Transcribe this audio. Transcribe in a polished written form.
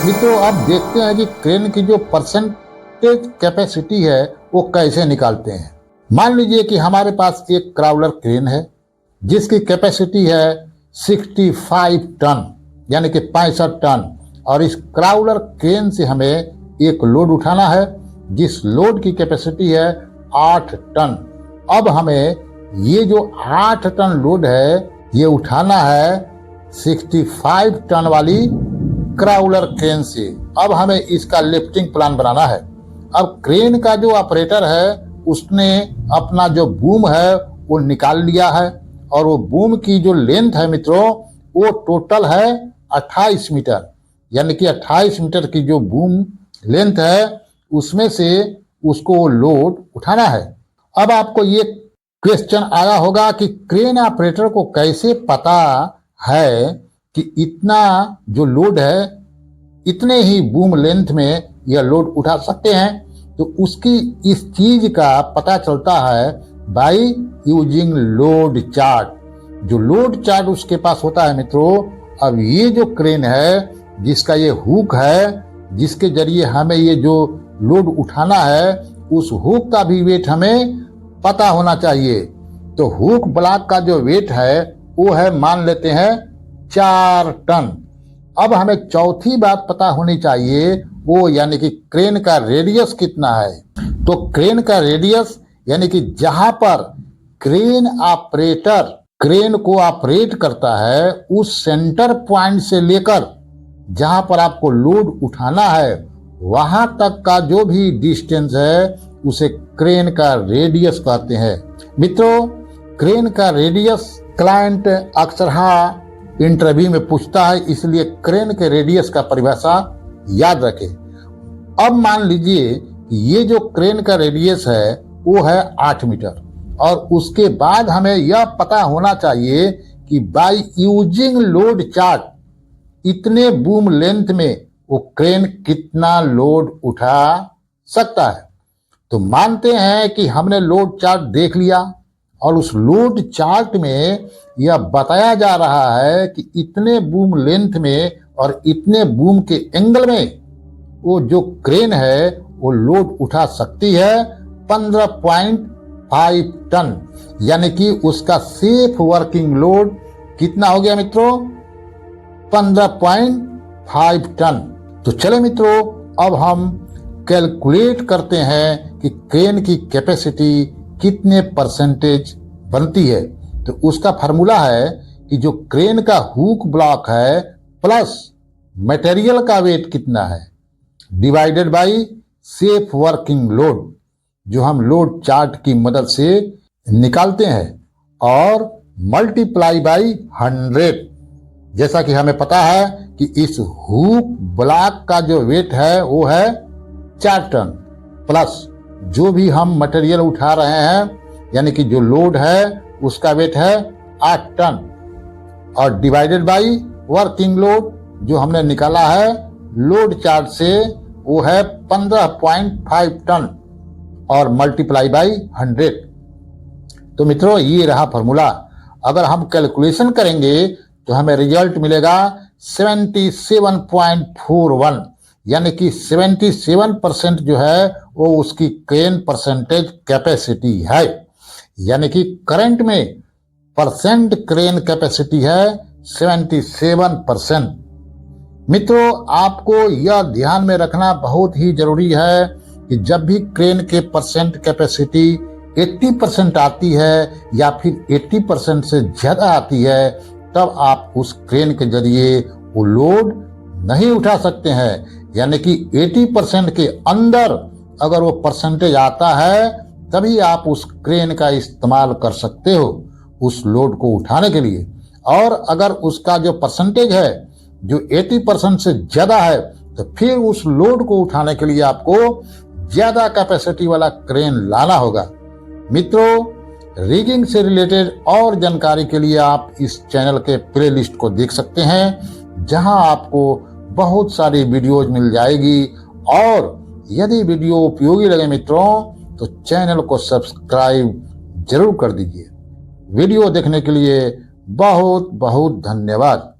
मित्रों, अब देखते हैं कि क्रेन की जो परसेंटेज कैपेसिटी है वो कैसे निकालते हैं। मान लीजिए कि हमारे पास एक क्राउलर क्रेन है जिसकी कैपेसिटी है 65 टन यानी कि 65 टन, और इस क्राउलर क्रेन से हमें एक लोड उठाना है जिस लोड की कैपेसिटी है 8 टन। अब हमें ये जो 8 टन लोड है ये उठाना है 65 टन वाली क्राउलर क्रेन से। अब हमें इसका लिफ्टिंग प्लान बनाना है। अब क्रेन का जो ऑपरेटर है उसने अपना जो बूम है वो निकाल लिया है, और वो बूम की जो लेंथ है मित्रों वो टोटल है 28 मीटर, यानी कि 28 मीटर की जो बूम लेंथ है उसमें से उसको लोड उठाना है। अब आपको ये क्वेश्चन आया होगा कि क्रेन ऑपरेटर को कैसे पता है कि इतना जो लोड है इतने ही बूम लेंथ में यह लोड उठा सकते हैं। तो उसकी इस चीज का पता चलता है बाय यूजिंग लोड चार्ट। जो लोड चार्ट उसके पास होता है मित्रों, अब ये जो क्रेन है जिसका ये हुक है जिसके जरिए हमें ये जो लोड उठाना है उस हुक का भी वेट हमें पता होना चाहिए। तो हुक ब्लॉक का जो वेट है वो है, मान लेते हैं 4 टन। अब हमें चौथी बात पता होनी चाहिए वो यानी कि क्रेन का रेडियस कितना है। तो क्रेन का रेडियस यानी कि जहां पर क्रेन ऑपरेटर क्रेन को ऑपरेट करता है उस सेंटर पॉइंट से लेकर जहां पर आपको लोड उठाना है वहां तक का जो भी डिस्टेंस है उसे क्रेन का रेडियस कहते हैं। मित्रों, क्रेन का रेडियस क्लाइंट अक्सर इंटरव्यू में पूछता है, इसलिए क्रेन के रेडियस का परिभाषा याद रखें। अब मान लीजिए कि ये जो क्रेन का रेडियस है वो है 8 मीटर, और उसके बाद हमें यह पता होना चाहिए कि बाय यूजिंग लोड चार्ट इतने बूम लेंथ में वो क्रेन कितना लोड उठा सकता है। तो मानते हैं कि हमने लोड चार्ट देख लिया और उस लोड चार्ट में यह बताया जा रहा है कि इतने बूम लेंथ में और इतने बूम के एंगल में वो जो क्रेन है वो लोड उठा सकती है 15.5 टन, यानी कि उसका सेफ वर्किंग लोड कितना हो गया मित्रों, 15.5 टन। तो चले मित्रों, अब हम कैलकुलेट करते हैं कि क्रेन की कैपेसिटी कितने परसेंटेज बनती है। तो उसका फार्मूला है कि जो क्रेन का हुक ब्लॉक है प्लस मटेरियल का वेट कितना है divided by safe working load, जो हम लोड चार्ट की मदद से निकालते हैं, और मल्टीप्लाई बाय 100। जैसा कि हमें पता है कि इस हुक ब्लॉक का जो वेट है वो है 4 टन, प्लस जो भी हम मटेरियल उठा रहे हैं यानी कि जो लोड है उसका वेट है 8 टन, और डिवाइडेड बाय वर्किंग लोड जो हमने निकाला है लोड चार्ट से वो है 15.5 टन, और मल्टीप्लाई बाय 100। तो मित्रों, ये रहा फॉर्मूला। अगर हम कैलकुलेशन करेंगे तो हमें रिजल्ट मिलेगा 77.41, यानी कि 77% जो है वो उसकी क्रेन परसेंटेज कैपेसिटी है, यानी कि करंट में परसेंट क्रेन कैपेसिटी है 77%। मित्रों, आपको यह ध्यान में रखना बहुत ही जरूरी है कि जब भी क्रेन के परसेंट कैपेसिटी 80% आती है या फिर 80% से ज्यादा आती है तब आप उस क्रेन के जरिए वो लोड नहीं उठा सकते हैं। यानी कि 80% के अंदर अगर वो परसेंटेज आता है तभी आप उस क्रेन का इस्तेमाल कर सकते हो उस लोड को उठाने के लिए। और अगर उसका जो परसेंटेज है जो 80% से ज्यादा है तो फिर उस लोड को उठाने के लिए आपको ज्यादा कैपेसिटी वाला क्रेन लाना होगा। मित्रों, रिगिंग से रिलेटेड और जानकारी के लिए आप इस चैनल के प्लेलिस्ट को देख सकते हैं, जहां आपको बहुत सारी वीडियोज मिल जाएगी। और यदि वीडियो उपयोगी लगे मित्रों तो चैनल को सब्सक्राइब जरूर कर दीजिए। वीडियो देखने के लिए बहुत बहुत धन्यवाद।